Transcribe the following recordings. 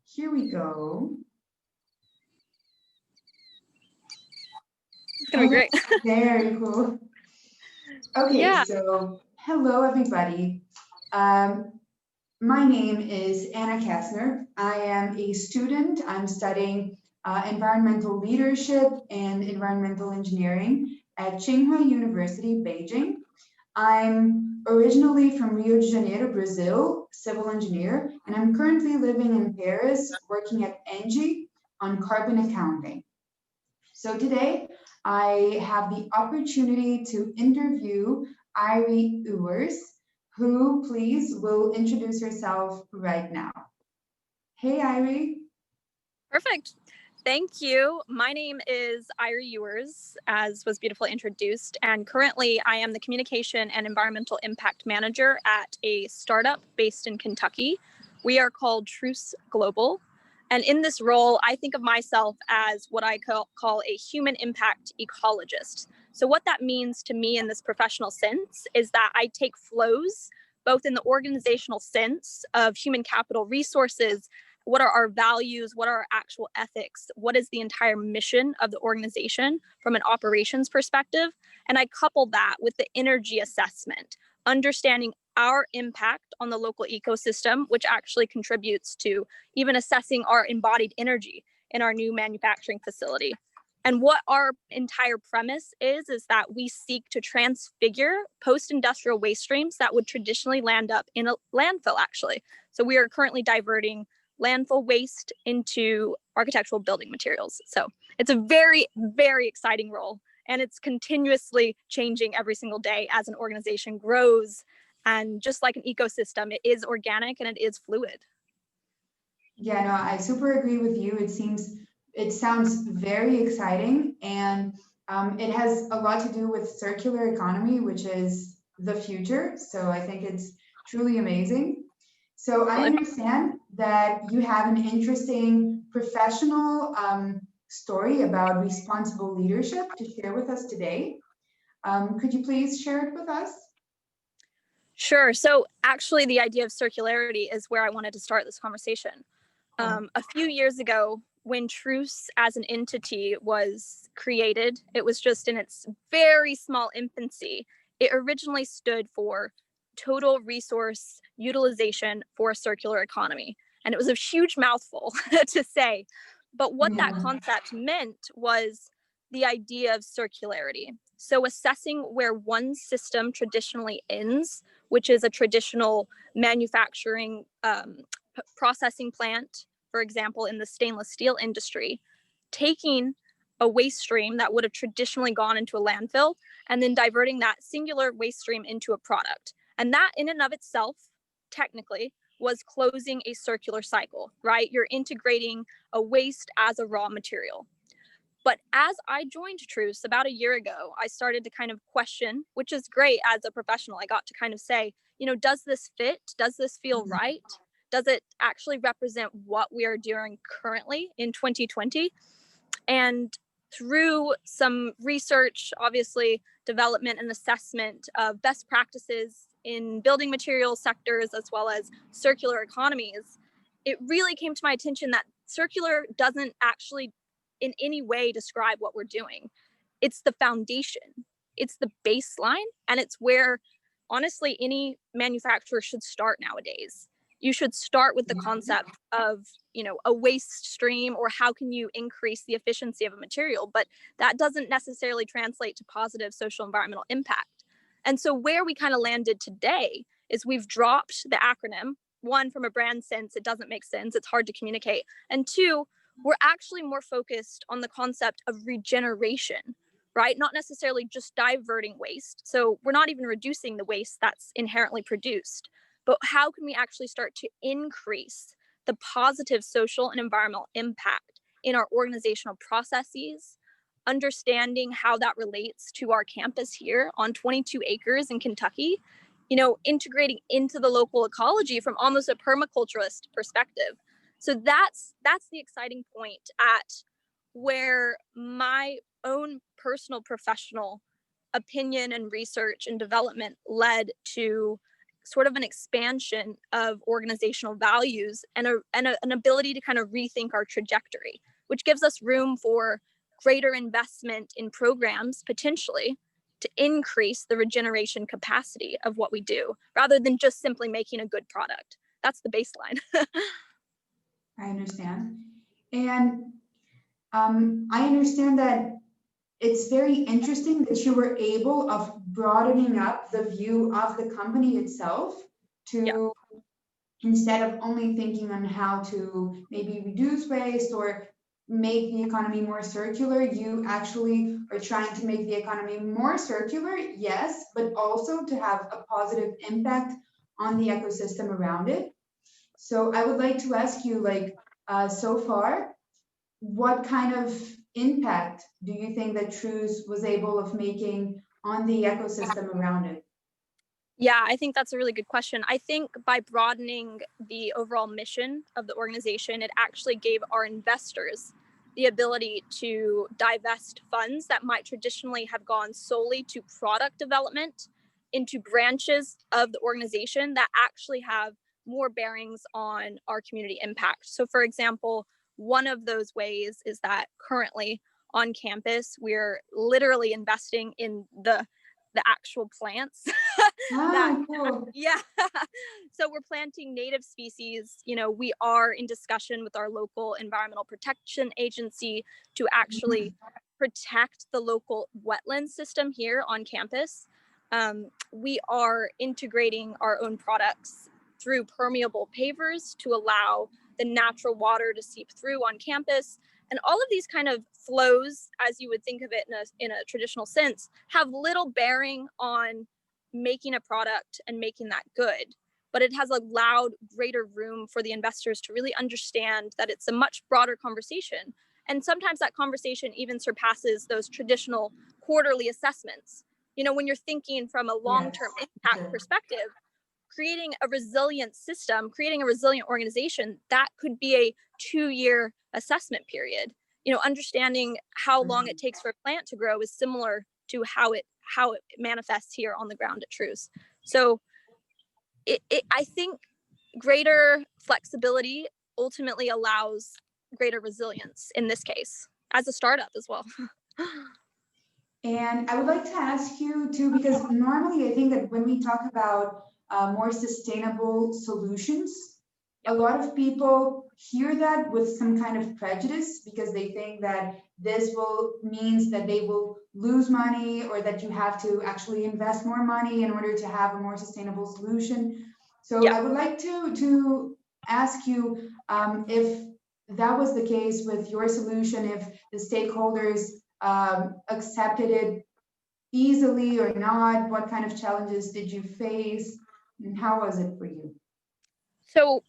Here we go. It's gonna be great. Very cool. Okay, Yeah. so hello everybody. My name is Anna Kasznar. I am a student. I'm studying environmental leadership and environmental engineering at Tsinghua University, Beijing. I'm originally from Rio de Janeiro, Brazil, civil engineer, and I'm currently living in Paris, working at Engie on carbon accounting. So today I have the opportunity to interview Irie Ewers, who please will introduce herself right now. Hey Irie. Perfect. Thank you. My name is Irie Ewers, as was beautifully introduced, and currently I am the Communication and Environmental Impact Manager at a startup based in Kentucky. We are called Truce Global. And in this role, I think of myself as what I call a human impact ecologist. So what that means to me in this professional sense is that I take flows, both in the organizational sense of human capital resources, what are our values, what are our actual ethics, what is the entire mission of the organization from an operations perspective, and I couple that with the energy assessment, understanding our impact on the local ecosystem, which actually contributes to even assessing our embodied energy in our new manufacturing facility. And what our entire premise is that we seek to transfigure post-industrial waste streams that would traditionally land up in a landfill, actually. So we are currently diverting landfill waste into architectural building materials. So it's a very, very exciting role. And it's continuously changing every single day as an organization grows. And just like an ecosystem, it is organic and it is fluid. Yeah, no, I super agree with you. It sounds very exciting, and it has a lot to do with circular economy, which is the future. So I think it's truly amazing. So I understand that you have an interesting professional story about responsible leadership to share with us today. Could you please share it with us? Sure. So actually, the idea of circularity is where I wanted to start this conversation. A few years ago, when Truce as an entity was created, it was just in its very small infancy. It originally stood for total resource utilization for a circular economy. And it was a huge mouthful to say. But what that concept meant was the idea of circularity. So assessing where one system traditionally ends, which is a traditional manufacturing processing plant, for example, in the stainless steel industry, taking a waste stream that would have traditionally gone into a landfill and then diverting that singular waste stream into a product. And that in and of itself, technically, was closing a circular cycle, right? You're integrating a waste as a raw material. But as I joined Truce about a year ago, I started to kind of question, which is great as a professional. I got to kind of say, does this fit? Does this feel right? Does it actually represent what we are doing currently in 2020? And through some research, obviously, development and assessment of best practices in building materials sectors as well as circular economies, it really came to my attention that circular doesn't actually in any way describe what we're doing. It's the foundation, it's the baseline, and it's where honestly any manufacturer should start nowadays. You should start with the concept of a waste stream, or how can you increase the efficiency of a material, but that doesn't necessarily translate to positive social environmental impact. And so where we kind of landed today is we've dropped the acronym. One, from a brand sense, it doesn't make sense, it's hard to communicate, and two, we're actually more focused on the concept of regeneration, right? Not necessarily just diverting waste. So we're not even reducing the waste that's inherently produced, but how can we actually start to increase the positive social and environmental impact in our organizational processes, understanding how that relates to our campus here on 22 acres in Kentucky, integrating into the local ecology from almost a permaculturalist perspective. So that's the exciting point at where my own personal professional opinion and research and development led to sort of an expansion of organizational values and an ability to kind of rethink our trajectory, which gives us room for greater investment in programs potentially to increase the regeneration capacity of what we do rather than just simply making a good product. That's the baseline. I understand. And I understand that it's very interesting that you were able of broadening up the view of the company itself to instead of only thinking on how to maybe reduce waste or make the economy more circular, you actually are trying to make the economy more circular, yes, but also to have a positive impact on the ecosystem around it. So I would like to ask you, like, so far, what kind of impact do you think that Truce was able of making on the ecosystem around it? Yeah, I think that's a really good question. I think by broadening the overall mission of the organization, it actually gave our investors the ability to divest funds that might traditionally have gone solely to product development into branches of the organization that actually have more bearings on our community impact. So, for example, one of those ways is that currently on campus, we're literally investing in the actual plants that Cool. yeah. So we're planting native species. We are in discussion with our local environmental protection agency to actually protect the local wetland system here on campus. We are integrating our own products through permeable pavers to allow the natural water to seep through on campus. And all of these kind of flows, as you would think of it in a traditional sense, have little bearing on making a product and making that good. But it has allowed greater room for the investors to really understand that it's a much broader conversation. And sometimes that conversation even surpasses those traditional quarterly assessments. When you're thinking from a long-term impact perspective, creating a resilient system, creating a resilient organization, that could be a 2-year assessment period. Understanding how long it takes for a plant to grow is similar to how it manifests here on the ground at Truce. So I think greater flexibility ultimately allows greater resilience in this case, as a startup as well. And I would like to ask you too, because normally I think that when we talk about more sustainable solutions, a lot of people hear that with some kind of prejudice because they think that this means that they will lose money or that you have to actually invest more money in order to have a more sustainable solution. So I would like to ask you if that was the case with your solution, if the stakeholders accepted it easily or not, what kind of challenges did you face, and how was it for you? So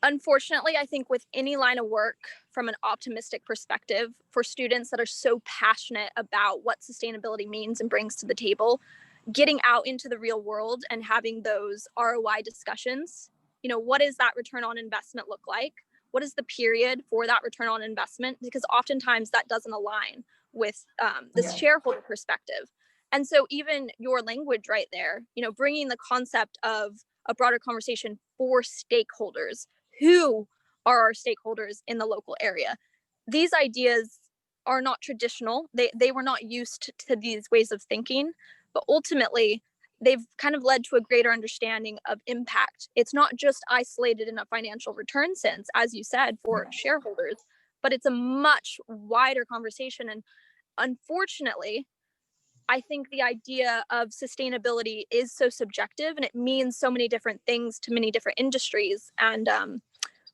unfortunately, I think with any line of work from an optimistic perspective, for students that are so passionate about what sustainability means and brings to the table, getting out into the real world and having those ROI discussions, what does that return on investment look like? What is the period for that return on investment? Because oftentimes that doesn't align with this shareholder perspective. And so even your language right there, bringing the concept of a broader conversation for stakeholders. Who are our stakeholders in the local area? These ideas are not traditional. They were not used to these ways of thinking, but ultimately they've kind of led to a greater understanding of impact. It's not just isolated in a financial return sense, as you said, for shareholders, but it's a much wider conversation. And unfortunately, I think the idea of sustainability is so subjective and it means so many different things to many different industries. And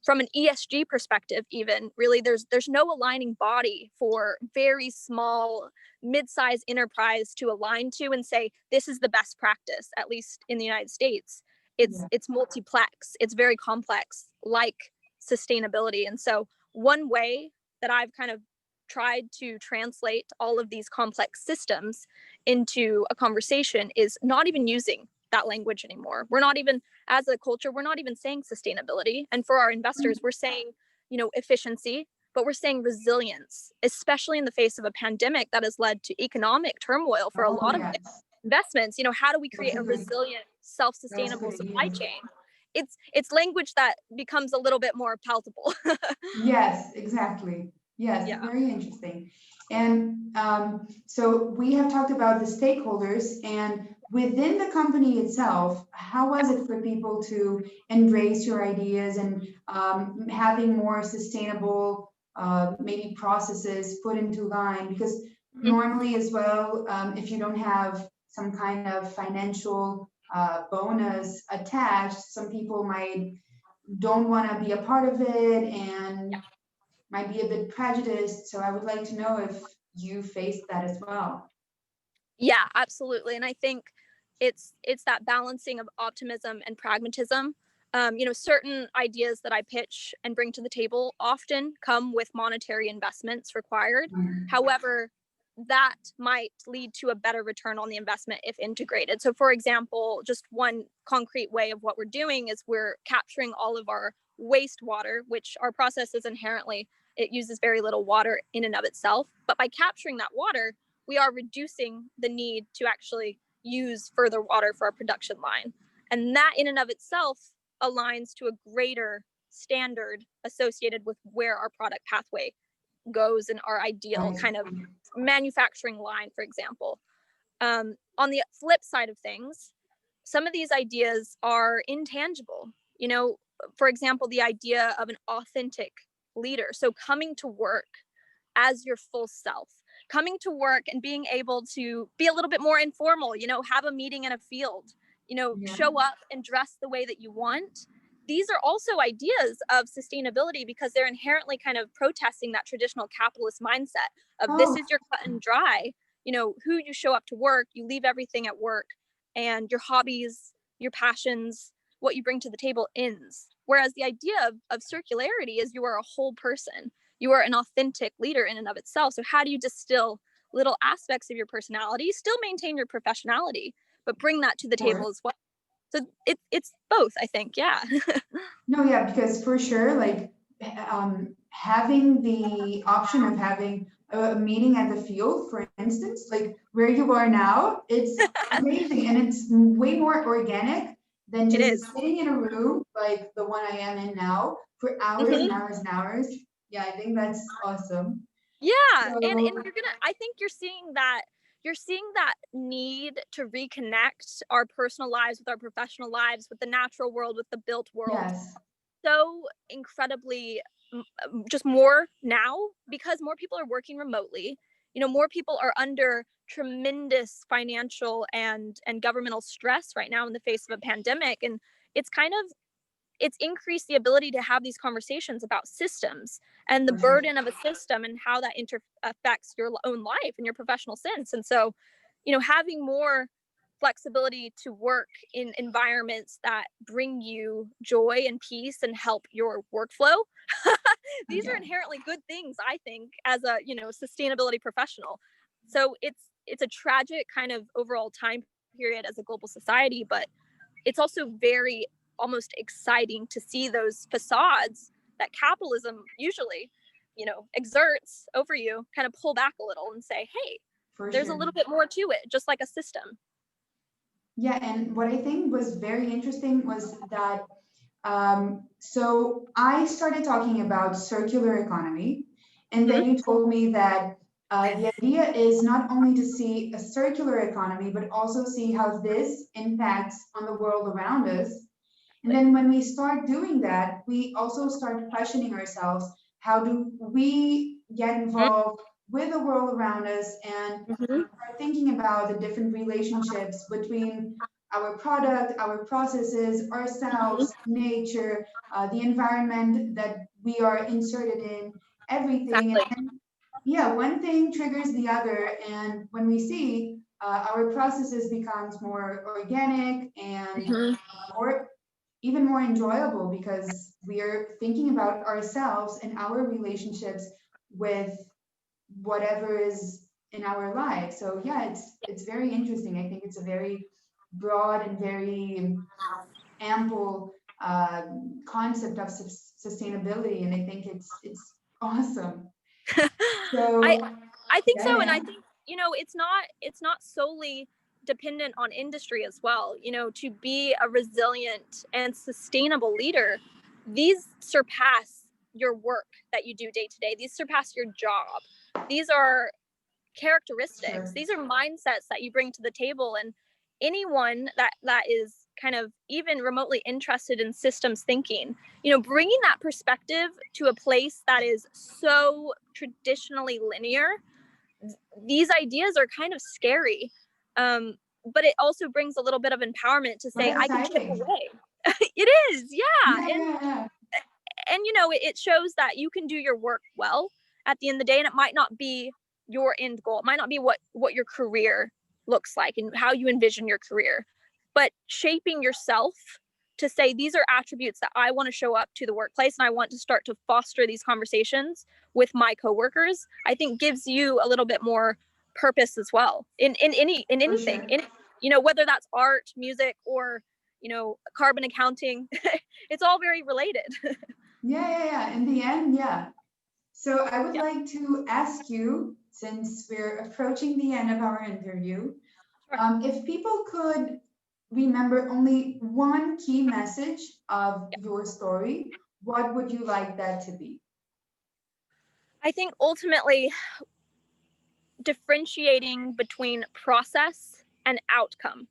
from an ESG perspective, even really, there's no aligning body for very small, mid-sized enterprise to align to and say, this is the best practice, at least in the United States. It's multiplex, it's very complex, like sustainability. And so one way that I've kind of tried to translate all of these complex systems into a conversation is not even using that language anymore. We're not even, as a culture, we're not even saying sustainability. And for our investors, we're saying, efficiency, but we're saying resilience, especially in the face of a pandemic that has led to economic turmoil for a lot of investments. How do we create a resilient self-sustainable supply chain. It's language that becomes a little bit more palatable. Yes, exactly. Yes, Yeah. very interesting. And so we have talked about the stakeholders, and within the company itself, how was it for people to embrace your ideas and having more sustainable maybe processes put into line? Because normally as well, if you don't have some kind of financial bonus attached, some people might don't want to be a part of it and might be a bit prejudiced. So I would like to know if you faced that as well. Yeah, absolutely. And I think it's that balancing of optimism and pragmatism. Certain ideas that I pitch and bring to the table often come with monetary investments required. However, that might lead to a better return on the investment if integrated. So, for example, just one concrete way of what we're doing is we're capturing all of our wastewater, which our process is inherently, it uses very little water in and of itself. But by capturing that water, we are reducing the need to actually use further water for our production line. And that in and of itself aligns to a greater standard associated with where our product pathway goes in our ideal kind of manufacturing line, for example. On the flip side of things, some of these ideas are intangible. For example, the idea of an authentic leader. So coming to work as your full self, coming to work and being able to be a little bit more informal, have a meeting in a field, show up and dress the way that you want. These are also ideas of sustainability because they're inherently kind of protesting that traditional capitalist mindset of this is your cut and dry, who you show up to work, you leave everything at work, and your hobbies, your passions, what you bring to the table ends. Whereas the idea of circularity is you are a whole person. You are an authentic leader in and of itself. So how do you distill little aspects of your personality, still maintain your professionality, but bring that to the table as well? So it's both, I think. Yeah. No, yeah, because for sure, like having the option of having a meeting at the field, for instance, like where you are now, it's amazing and it's way more organic than just sitting in a room like the one I am in now for hours and hours and hours. Yeah, I think that's awesome. Yeah, So, and I think you're seeing that need to reconnect our personal lives with our professional lives, with the natural world, with the built world, yes, so incredibly just more now because more people are working remotely. More people are under tremendous financial and governmental stress right now in the face of a pandemic, and it's increased the ability to have these conversations about systems and the burden of a system and how that affects your own life and your professional sense. And so, having more flexibility to work in environments that bring you joy and peace and help your workflow. These are inherently good things, I think, as a, sustainability professional. So it's a tragic kind of overall time period as a global society, but it's also very almost exciting to see those facades that capitalism usually, exerts over you kind of pull back a little and say, hey, there's a little bit more to it, just like a system. Yeah, and what I think was very interesting was that so I started talking about circular economy, and then you told me that the idea is not only to see a circular economy, but also see how this impacts on the world around us. And then when we start doing that, we also start questioning ourselves, how do we get involved with the world around us and start thinking about the different relationships between our product, our processes, ourselves, nature, the environment that we are inserted in, everything. Exactly. And yeah, one thing triggers the other. And when we see our processes becomes more organic and more even more enjoyable because we are thinking about ourselves and our relationships with whatever is in our life. So yeah, it's very interesting. I think it's a very broad and very ample concept of sustainability, and I think it's awesome. So I think yeah, so, and yeah. I think it's not solely dependent on industry as well. You know, to be a resilient and sustainable leader, these surpass your work that you do day to day. These surpass your job. These are characteristics. Sure. These are mindsets that you bring to the table. And anyone that is kind of even remotely interested in systems thinking, you know, bringing that perspective to a place that is so traditionally linear, these ideas are kind of scary. But it also brings a little bit of empowerment to say, I can chip Exciting. away. It is, yeah. Yeah, yeah, yeah. And you know, it shows that you can do your work well at the end of the day, and it might not be your end goal. It might not be what your career looks like and how you envision your career, but shaping yourself to say, these are attributes that I want to show up to the workplace, and I want to start to foster these conversations with my coworkers, I think gives you a little bit more purpose as well in anything. Sure. You know, whether that's art, music, or, you know, carbon accounting. It's all very related. Yeah, yeah, yeah. In the end, yeah. So I would Yeah. like to ask you, since we're approaching the end of our interview, Sure. if people could remember only one key message of your story, what would you like that to be? I think ultimately differentiating between process and outcome.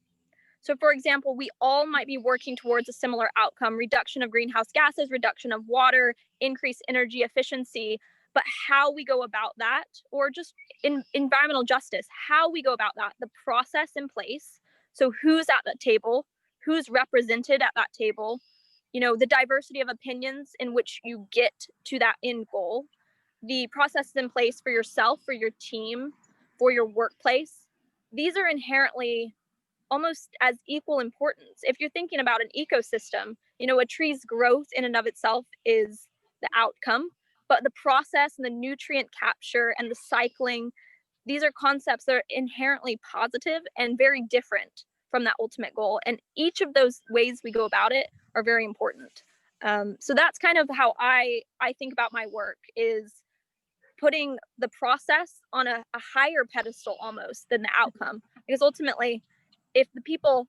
So, for example, we all might be working towards a similar outcome: reduction of greenhouse gases, reduction of water, increased energy efficiency. But how we go about that, or just in environmental justice, how we go about that, the process in place. So, who's at that table, who's represented at that table, you know, the diversity of opinions in which you get to that end goal, the processes in place for yourself, for your team, for your workplace. These are inherently almost as equal importance. If you're thinking about an ecosystem, you know, a tree's growth in and of itself is the outcome, but the process and the nutrient capture and the cycling, these are concepts that are inherently positive and very different from that ultimate goal. And each of those ways we go about it are very important. So that's kind of how I think about my work, is putting the process on a higher pedestal almost than the outcome. Because ultimately, if the people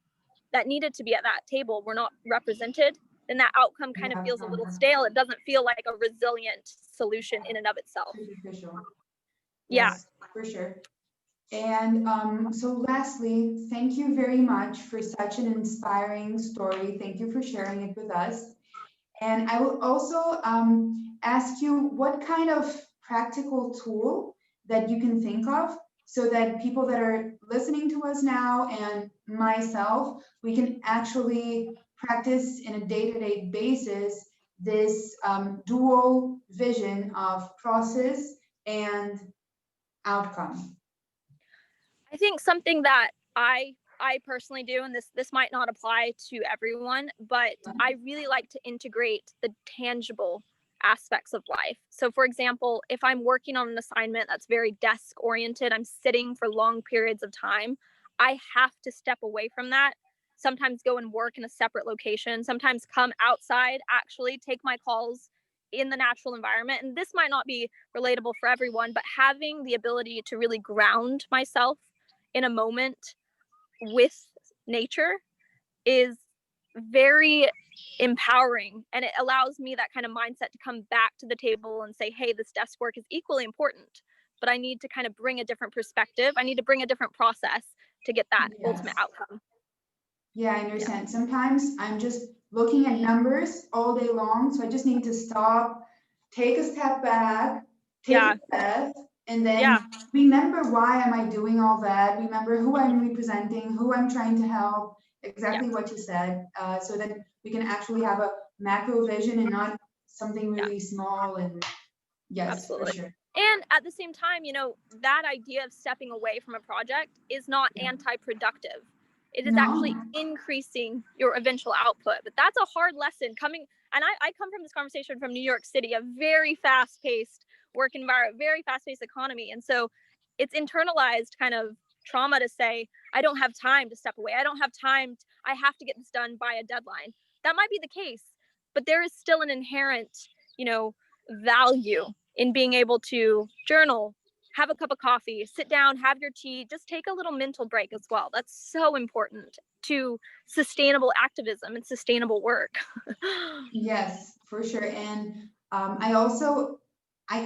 that needed to be at that table were not represented, then that outcome kind of Yeah, feels a little stale. It doesn't feel like a resilient solution in and of itself. superficial. Yeah. Yes, for sure. And so lastly, thank you very much for such an inspiring story. Thank you for sharing it with us. And I will also ask you what kind of practical tool that you can think of so that people that are listening to us now and myself, we can actually practice in a day-to-day basis this dual vision of process and outcome. I think something that I personally do, and this might not apply to everyone, but I really like to integrate the tangible aspects of life. So for example, if I'm working on an assignment that's very desk oriented, I'm sitting for long periods of time, I have to step away from that, sometimes go and work in a separate location, sometimes come outside, actually take my calls in the natural environment. And this might not be relatable for everyone, but having the ability to really ground myself in a moment with nature is very empowering, and it allows me that kind of mindset to come back to the table and say, hey, this desk work is equally important, but I need to kind of bring a different perspective. I need to bring a different process to get that ultimate outcome. Yeah, I understand. Sometimes I'm just looking at numbers all day long, so I just need to stop, take a step back, take a breath, and then remember, why am I doing all that? Remember who I'm representing, who I'm trying to help, exactly what you said, so that we can actually have a macro vision and not something really small. And yes, absolutely. for sure. And at the same time, you know, that idea of stepping away from a project is not anti-productive. It is actually increasing your eventual output. But that's a hard lesson coming. And I come from this conversation from New York City, a very fast-paced work environment, very fast-paced economy. And so it's internalized kind of trauma to say, I don't have time to step away. I don't have time. I have to get this done by a deadline. That might be the case, but there is still an inherent, you know, value in being able to journal, have a cup of coffee, sit down, have your tea, just take a little mental break as well. That's so important to sustainable activism and sustainable work. Yes, for sure. And I also, I,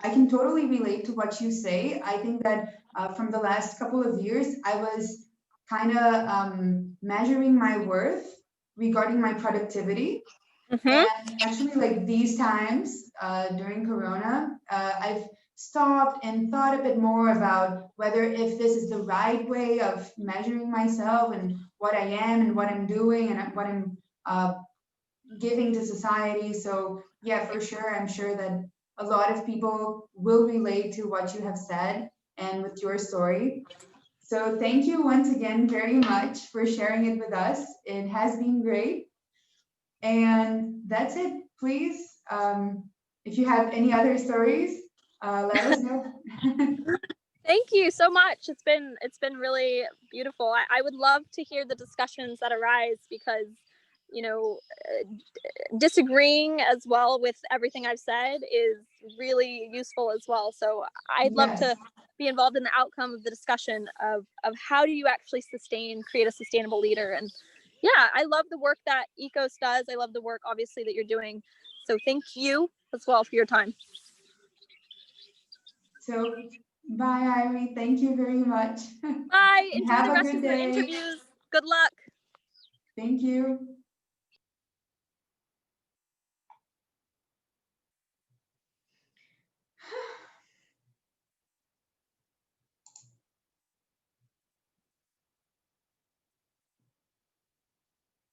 I can totally relate to what you say. I think that from the last couple of years, I was kind of measuring my worth regarding my productivity. Mm-hmm. And actually, like these times during Corona, I've stopped and thought a bit more about whether if this is the right way of measuring myself and what I am and what I'm doing and what I'm uh, giving to society. So yeah, for sure, I'm sure that a lot of people will relate to what you have said and with your story. So thank you once again very much for sharing it with us. It has been great. And that's it. Please, if you have any other stories, let us know. Thank you so much. It's been really beautiful. I would love to hear the discussions that arise because, you know, disagreeing as well with everything I've said is really useful as well. So I'd love Yes. to be involved in the outcome of the discussion of how do you actually create a sustainable leader. And yeah, I love the work that ECOS does. I love the work obviously that you're doing. So thank you as well for your time. So bye, Irie. Thank you very much. Bye. And Enjoy have the a rest good of your day. interviews. Good luck. Thank you.